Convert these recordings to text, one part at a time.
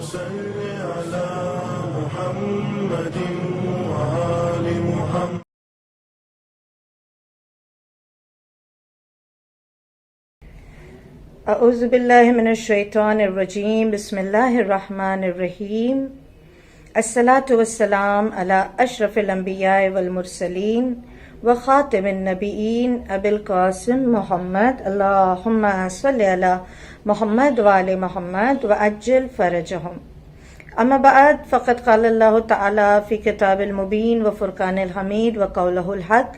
صل على محمد وآل محمد. اعوذ باللہ من الشیطان الرجیم. بسم اللہ الرحمن الرحیم. الصلاۃ والسلام علی اشرف الانبیاء والمرسلین وخاتم النبیین ابی القاسم محمد. اللہم صل علی محمد وآل محمد وعجل فرجہم. اما بعد فقد قال اللہ تعالی فی کتاب المبین وفرقان الحمید وقولہ الحق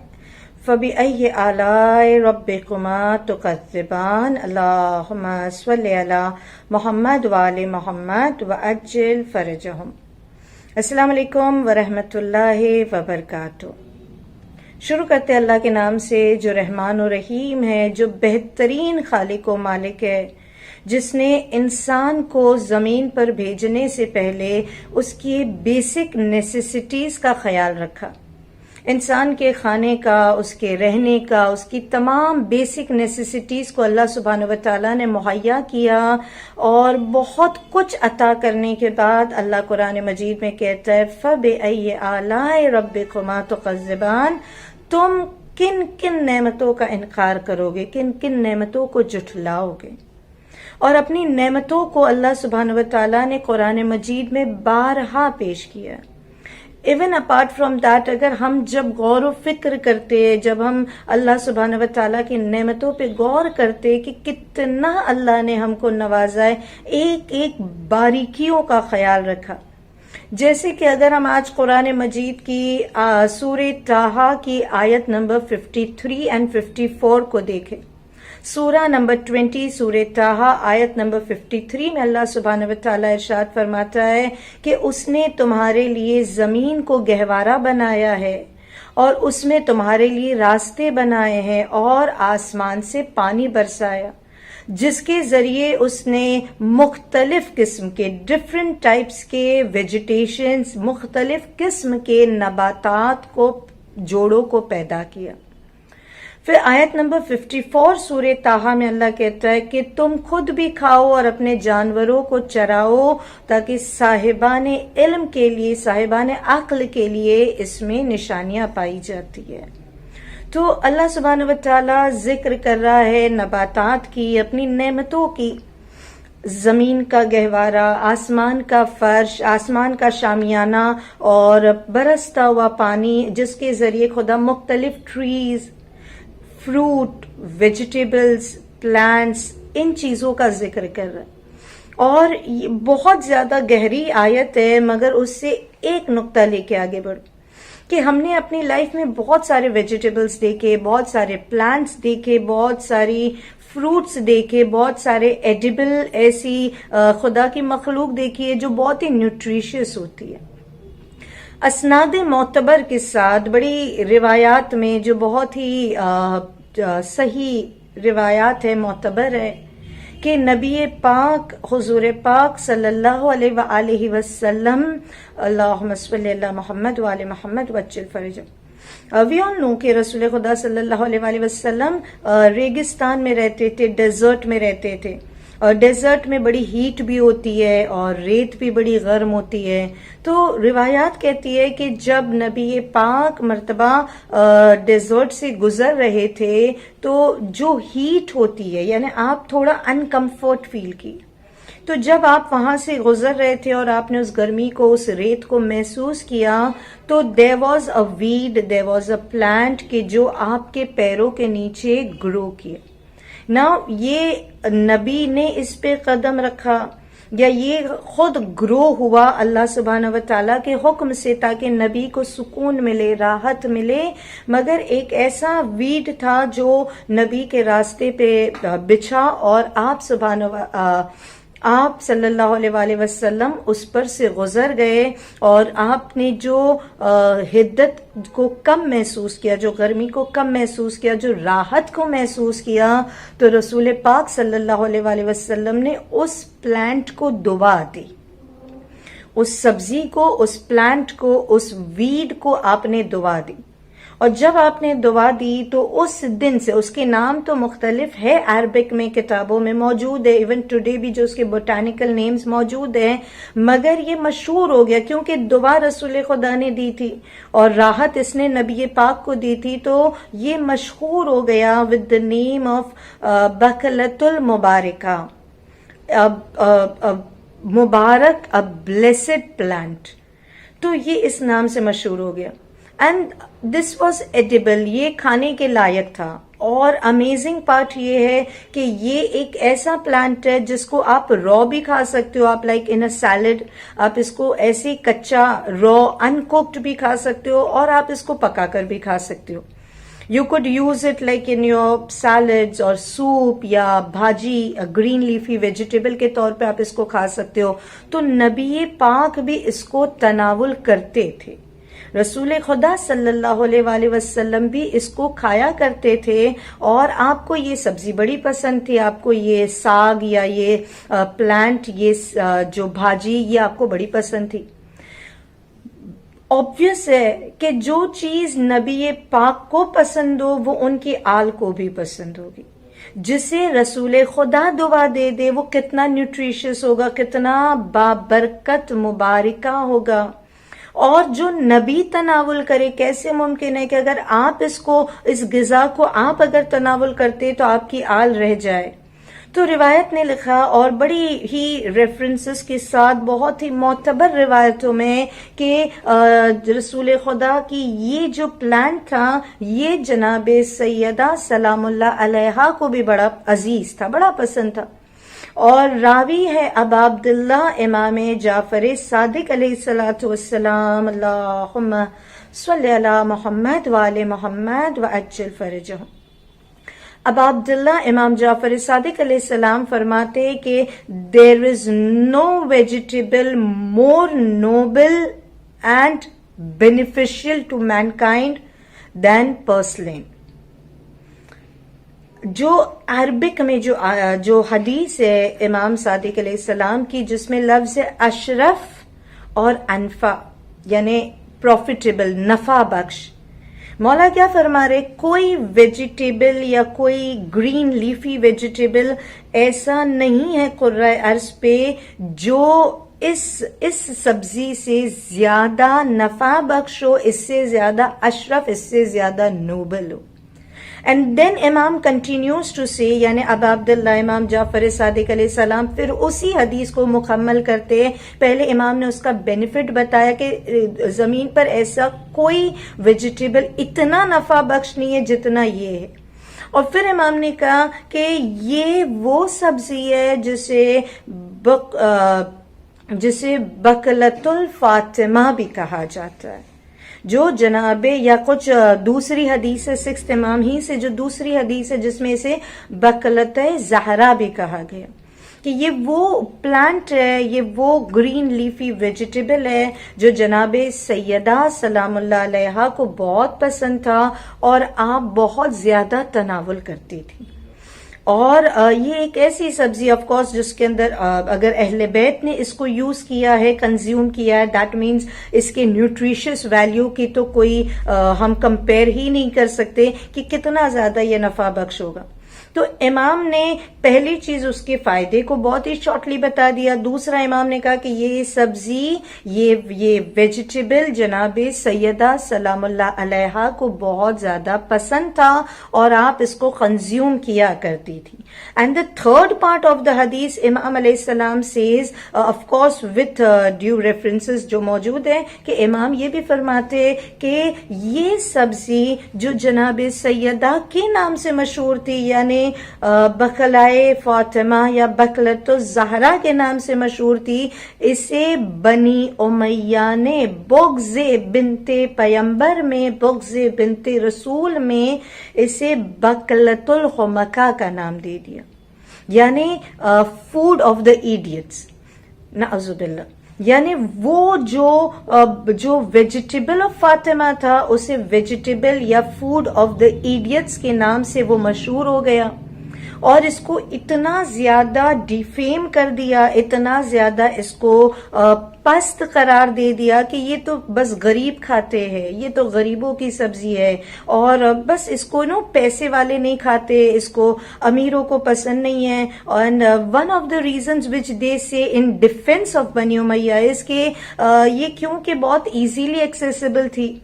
فبأي آلاء ربكما تكذبان. اللهم صل على محمد وآل محمد وعجل فرجهم. السلام علیکم ورحمۃ اللہ وبرکاتہ. شروع کرتے اللہ کے نام سے جو رحمان و رحیم ہے، جو بہترین خالق و مالک ہے، جس نے انسان کو زمین پر بھیجنے سے پہلے اس کی بیسک نیسیسٹیز کا خیال رکھا. انسان کے کھانے کا، اس کے رہنے کا، اس کی تمام بیسک نیسیسٹیز کو اللہ سبحانہ و تعالیٰ نے مہیا کیا، اور بہت کچھ عطا کرنے کے بعد اللہ قرآن مجید میں کہتا ہے فَبِأَيِّ آلَاءِ رَبِّكُمَا تُكَذِّبَانِ. تم کن کن نعمتوں کا انکار کرو گے، کن کن نعمتوں کو جھٹلاؤ گے. اور اپنی نعمتوں کو اللہ سبحانہ و تعالیٰ نے قرآن مجید میں بارہا پیش کیا. ایون اپارٹ فرام دیٹ، اگر ہم جب غور و فکر کرتے، جب ہم اللہ سبحانہ و تعالیٰ کی نعمتوں پہ غور کرتے کہ کتنا اللہ نے ہم کو نوازا ہے، ایک ایک باریکیوں کا خیال رکھا. جیسے کہ اگر ہم آج قرآن مجید کی سورہ طٰہٰ کی آیت نمبر 53 اینڈ 54 کو دیکھیں. سورہ نمبر 20 سورہ طٰہٰ آیت نمبر 53 میں اللہ سبحانہ و تعالیٰ ارشاد فرماتا ہے کہ اس نے تمہارے لیے زمین کو گہوارہ بنایا ہے، اور اس میں تمہارے لیے راستے بنائے ہیں، اور آسمان سے پانی برسایا، جس کے ذریعے اس نے مختلف قسم کے ڈفرینٹ ٹائپس کے ویجیٹیشنز، مختلف قسم کے نباتات کو، جوڑوں کو پیدا کیا. پھر آیت نمبر 54 سورہ طٰہٰ میں اللہ کہتا ہے کہ تم خود بھی کھاؤ اور اپنے جانوروں کو چراؤ، تاکہ صاحبان علم کے لیے، صاحبان عقل کے لیے اس میں نشانیاں پائی جاتی ہے. تو اللہ سبحانہ و تعالیٰ ذکر کر رہا ہے نباتات کی، اپنی نعمتوں کی. زمین کا گہوارہ، آسمان کا فرش، آسمان کا شامیانہ، اور برستا ہوا پانی، جس کے ذریعے خدا مختلف ٹریز، فروٹ، ویجیٹیبلز، پلانٹس، ان چیزوں کا ذکر کر رہا ہے. اور یہ بہت زیادہ گہری آیت ہے، مگر اس سے ایک نقطہ لے کے آگے بڑھ کہ ہم نے اپنی لائف میں بہت سارے ویجیٹیبلز دیکھے، بہت سارے پلانٹس دیکھے، بہت ساری فروٹس دیکھے، بہت سارے ایڈیبل ایسی خدا کی مخلوق دیکھی ہے جو بہت ہی نیوٹریشیس ہوتی ہے. اسناد معتبر کے ساتھ بڑی روایات میں، جو بہت ہی صحیح روایات ہے، معتبر ہے، کہ نبی پاک حضور پاک صلی اللہ علیہ وآلہ وسلم، اللہم صلی علی محمد وآل محمد وعجل فرجہ، وی آل نو کہ رسول خدا صلی اللہ علیہ وآلہ وسلم ریگستان میں رہتے تھے، ڈیزرٹ میں رہتے تھے. اور ڈیزرٹ میں بڑی ہیٹ بھی ہوتی ہے اور ریت بھی بڑی گرم ہوتی ہے. تو روایات کہتی ہے کہ جب نبی پاک مرتبہ ڈیزرٹ سے گزر رہے تھے تو جو ہیٹ ہوتی ہے، یعنی آپ تھوڑا انکمفرٹ فیل کی. تو جب آپ وہاں سے گزر رہے تھے اور آپ نے اس گرمی کو، اس ریت کو محسوس کیا، تو there was a weed, there was a plant کہ جو آپ کے پیروں کے نیچے گرو کیا. نا یہ نبی نے اس پہ قدم رکھا یا یہ خود گرو ہوا اللہ سبحانہ و تعالیٰ کے حکم سے، تاکہ نبی کو سکون ملے، راحت ملے. مگر ایک ایسا ویڈ تھا جو نبی کے راستے پہ بچھا، اور آپ صلی اللہ علیہ وآلہ وسلم اس پر سے گزر گئے، اور آپ نے جو حدت کو کم محسوس کیا، جو گرمی کو کم محسوس کیا، جو راحت کو محسوس کیا، تو رسول پاک صلی اللہ علیہ وآلہ وسلم نے اس پلانٹ کو دعا دی، اس سبزی کو، اس پلانٹ کو، اس ویڈ کو آپ نے دعا دی. اور جب آپ نے دعا دی تو اس دن سے اس کے نام تو مختلف ہے، عربک میں کتابوں میں موجود ہے، ایون ٹوڈے بھی جو اس کے بوٹینیکل نیمز موجود ہیں، مگر یہ مشہور ہو گیا کیونکہ دعا رسول خدا نے دی تھی اور راحت اس نے نبی پاک کو دی تھی، تو یہ مشہور ہو گیا ود دا نیم آف بقلۃ المبارکہ، مبارک، بلیسڈ پلانٹ، تو یہ اس نام سے مشہور ہو گیا. اینڈ دس واز ایڈیبل، یہ کھانے کے لائق تھا. اور امیزنگ پارٹ یہ ہے کہ یہ ایک ایسا پلانٹ ہے جس کو آپ رو بھی کھا سکتے ہو، آپ لائک ان اے سیلڈ، آپ اس کو ایسے کچا رو ان کوکڈ بھی کھا سکتے ہو، اور آپ اس کو پکا کر بھی کھا سکتے ہو. You could use it like in your salads اور سوپ یا بھاجی، گرین لیفی ویجیٹیبل کے طور پہ آپ اس کو کھا سکتے ہو. تو نبی پاک بھی اس کو تناول کرتے تھے، رسول خدا صلی اللہ علیہ وآلہ وسلم بھی اس کو کھایا کرتے تھے، اور آپ کو یہ سبزی بڑی پسند تھی، آپ کو یہ ساگ یا یہ پلانٹ، یہ جو بھاجی، یہ آپ کو بڑی پسند تھی. obvious ہے کہ جو چیز نبی پاک کو پسند ہو وہ ان کی آل کو بھی پسند ہوگی. جسے رسول خدا دعا دے دے وہ کتنا نیوٹریشس ہوگا، کتنا بابرکت مبارکہ ہوگا. اور جو نبی تناول کرے، کیسے ممکن ہے کہ اگر آپ اس غذا کو آپ اگر تناول کرتے تو آپ کی آل رہ جائے. تو روایت نے لکھا، اور بڑی ہی ریفرنسز کے ساتھ بہت ہی معتبر روایتوں میں، کہ رسول خدا کی یہ جو پلانٹ تھا یہ جناب سیدہ سلام اللہ علیہا کو بھی بڑا عزیز تھا، بڑا پسند تھا. اور راوی ہے ابا عبداللہ امام جعفر صادق علیہ الصلوۃ والسلام، اللہم صلی علی محمد وآل محمد وعجل فرجہم. ابا عبداللہ امام جعفر صادق علیہ السلام فرماتے کہ there is no vegetable more noble and beneficial to mankind than purslane. جو عربک میں جو حدیث ہے امام صادق علیہ السلام کی، جس میں لفظ اشرف اور انفع یعنی پروفیٹیبل، نفع بخش، مولا کیا فرما رہے، کوئی ویجیٹیبل یا کوئی گرین لیفی ویجیٹیبل ایسا نہیں ہے قرۂ ارض پہ جو اس سبزی سے زیادہ نفع بخش ہو، اس سے زیادہ اشرف، اس سے زیادہ نوبل ہو. اینڈ دین امام کنٹینیوز ٹو سے، یعنی ابا عبداللہ امام جعفر صادق علیہ السلام پھر اسی حدیث کو مکمل کرتے. پہلے امام نے اس کا بینیفٹ بتایا کہ زمین پر ایسا کوئی ویجیٹیبل اتنا نفع بخش نہیں ہے جتنا یہ ہے. اور پھر امام نے کہا کہ یہ وہ سبزی ہے جسے بقلۃ الفاطمہ بھی کہا جاتا ہے، جو جناب، یا کچھ دوسری حدیث ہے، سکسth امام ہی سے جو دوسری حدیث ہے جس میں اسے بقلۃ زہرا بھی کہا گیا، کہ یہ وہ پلانٹ ہے، یہ وہ گرین لیفی ویجیٹیبل ہے جو جناب سیدہ سلام اللہ علیہا کو بہت پسند تھا اور آپ بہت زیادہ تناول کرتی تھی. اور یہ ایک ایسی سبزی آف کورس جس کے اندر اگر اہل بیت نے اس کو یوز کیا ہے، کنزیوم کیا ہے، دیٹ مینز اس کے نیوٹریشس ویلیو کی تو کوئی ہم کمپیئر ہی نہیں کر سکتے کہ کتنا زیادہ یہ نفع بخش ہوگا. تو امام نے پہلی چیز اس کے فائدے کو بہت ہی شارٹلی بتا دیا. دوسرا امام نے کہا کہ یہ سبزی، یہ ویجیٹیبل جناب سیدہ سلام اللہ علیہا کو بہت زیادہ پسند تھا اور آپ اس کو کنزیوم کیا کرتی تھی. And the third part of the حدیث امام علیہ السلام says, of course with due references جو موجود ہیں، کہ امام یہ بھی فرماتے کہ یہ سبزی جو جناب سیدہ کے نام سے مشہور تھی، یعنی بقلائے فاطمہ یا بقلۃ الزہرا کے نام سے مشہور تھی، اسے بنی امیہ نے بغض بنت پیمبر میں، بغض بنت رسول میں اسے بقلۃ الحمقہ کا نام دے دیا، یعنی فوڈ آف دا ایڈیٹس، نعوذ باللہ. یعنی وہ جو ویجیٹیبل آف فاطمہ تھا اسے ویجیٹیبل یا فوڈ آف دا ایڈیٹس کے نام سے وہ مشہور ہو گیا. اور اس کو اتنا زیادہ ڈیفیم کر دیا، اتنا زیادہ اس کو پست قرار دے دیا کہ یہ تو بس غریب کھاتے ہیں، یہ تو غریبوں کی سبزی ہے، اور بس اس کو پیسے والے نہیں کھاتے، اس کو امیروں کو پسند نہیں ہے. And one of the reasons which they say in defence of بنی امیہ اس کے یہ کیونکہ بہت ایزیلی ایکسیسیبل تھی،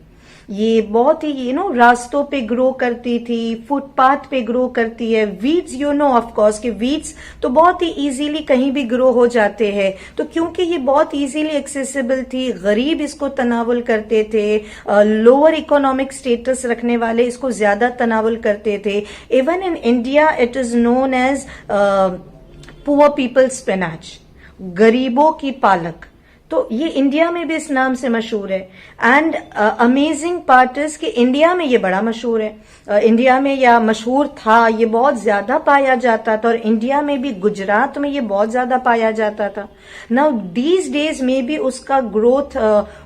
یہ بہت ہی راستوں پہ گرو کرتی تھی، فٹ پاتھ پہ گرو کرتی ہے. ویڈز آف کورس کہ ویڈز تو بہت ہی ایزیلی کہیں بھی گرو ہو جاتے ہیں، تو کیونکہ یہ بہت ایزیلی ایکسیسیبل تھی، غریب اس کو تناول کرتے تھے، لوور اکنامک سٹیٹس رکھنے والے اس کو زیادہ تناول کرتے تھے. Even in India it is known as poor people spinach, غریبوں کی پالک. تو یہ انڈیا میں بھی اس نام سے مشہور ہے. اینڈ امیزنگ پارٹ از کہ انڈیا میں یہ بڑا مشہور ہے، انڈیا میں یا مشہور تھا، یہ بہت زیادہ پایا جاتا تھا، اور انڈیا میں بھی گجرات میں یہ بہت زیادہ پایا جاتا تھا. ناؤ دیز ڈیز میں بھی اس کا گروتھ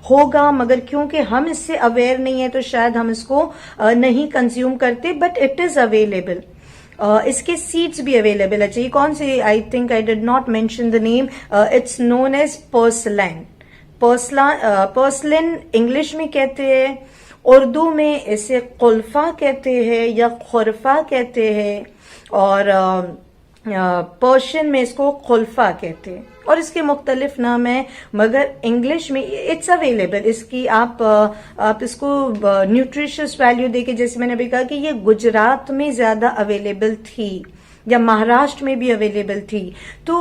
ہوگا، مگر کیونکہ ہم اس سے اویئر نہیں ہیں تو شاید ہم اس کو نہیں کنزیوم کرتے، بٹ اٹ از اویلیبل. اس کے سیڈز بھی اویلیبل ہے. چاہیے کون سے، I think I did not mention the name. It's known as purslane. Purslane English میں کہتے ہیں، اردو میں اسے قلفہ کہتے ہیں یا خرفہ کہتے ہیں، اور پرشین میں اس کو خلفہ کہتے ہیں، اور اس کے مختلف نام ہیں، مگر انگلش میں اٹس اویلیبل. اس کی آپ اس کو نیوٹریشس ویلیو دیکھیں، جیسے میں نے ابھی کہا کہ یہ گجرات میں زیادہ اویلیبل تھی یا مہاراشٹر میں بھی اویلیبل تھی. تو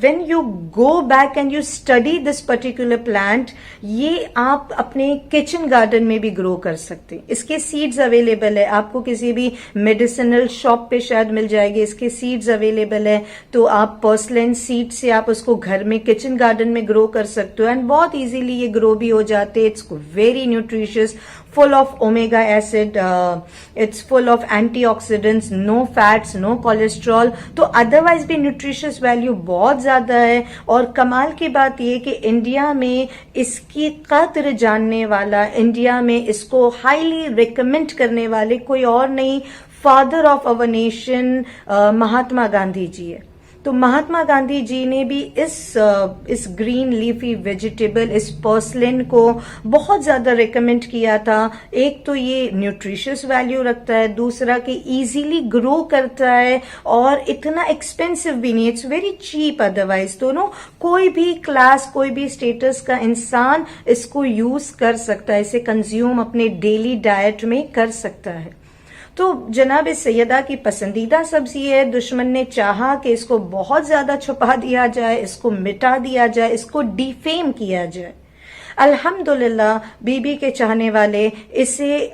when you go back and you study this particular plant, یہ آپ اپنے کچن گارڈن میں بھی گرو کر سکتے. اس کے سیڈز اویلیبل ہے، آپ کو کسی بھی میڈیسنل شاپ پہ شاید مل جائے گی، اس کے سیڈز اویلیبل ہے. تو آپ پرسلین سیڈ سے آپ اس کو گھر میں کچن گارڈن میں گرو کر سکتے ہو، اینڈ بہت ایزیلی یہ گرو بھی ہو جاتے. It's very nutritious, full of omega acid, it's full of antioxidants, no fats, no cholesterol. تو ادروائز بھی نیوٹریشس ویلیو بہت زیادہ ہے. اور کمال کی بات یہ کہ انڈیا میں اس کی قدر جاننے والا، انڈیا میں اس کو ہائیلی ریکمینڈ کرنے والے کوئی اور نہیں، فادر آف اور نیشن مہاتما گاندھی جی ہے. تو مہاتما گاندھی جی نے بھی اس گرین لیفی ویجیٹیبل، اس پرسلن کو بہت زیادہ ریکمینڈ کیا تھا. ایک تو یہ نیوٹریشس ویلیو رکھتا ہے، دوسرا کہ ایزیلی گرو کرتا ہے، اور اتنا ایکسپینسو بھی نہیں، اٹس ویری چیپ. ادروائز تو کوئی بھی کلاس، کوئی بھی اسٹیٹس کا انسان اس کو یوز کر سکتا ہے، اسے کنزیوم اپنے ڈیلی ڈائٹ میں کر سکتا ہے. تو جناب سیدہ کی پسندیدہ سبزی ہے. دشمن نے چاہا کہ اس کو بہت زیادہ چھپا دیا جائے، اس کو مٹا دیا جائے، اس کو ڈیفیم کیا جائے. الحمدللہ بی بی کے چاہنے والے اسے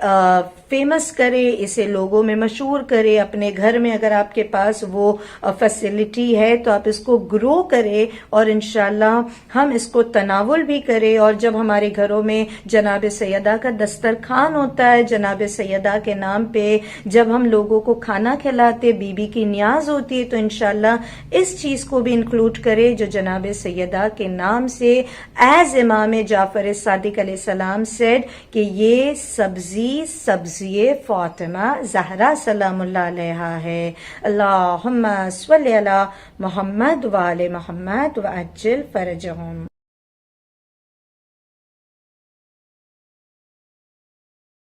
فیمس کرے، اسے لوگوں میں مشہور کرے. اپنے گھر میں اگر آپ کے پاس وہ فیسلٹی ہے تو آپ اس کو گرو کرے، اور انشاءاللہ ہم اس کو تناول بھی کرے. اور جب ہمارے گھروں میں جناب سیدہ کا دسترخوان ہوتا ہے، جناب سیدہ کے نام پہ جب ہم لوگوں کو کھانا کھلاتے، بی بی کی نیاز ہوتی ہے، تو انشاءاللہ اس چیز کو بھی انکلوڈ کرے جو جناب سیدہ کے نام سے ایز امام جعفر صادق علیہ السلام سیڈ کہ یہ سبزی فاطمہ زہرا سلام اللہ علیہا ہے. اللہم صلی علی محمد وآل محمد وعجل فرجہم.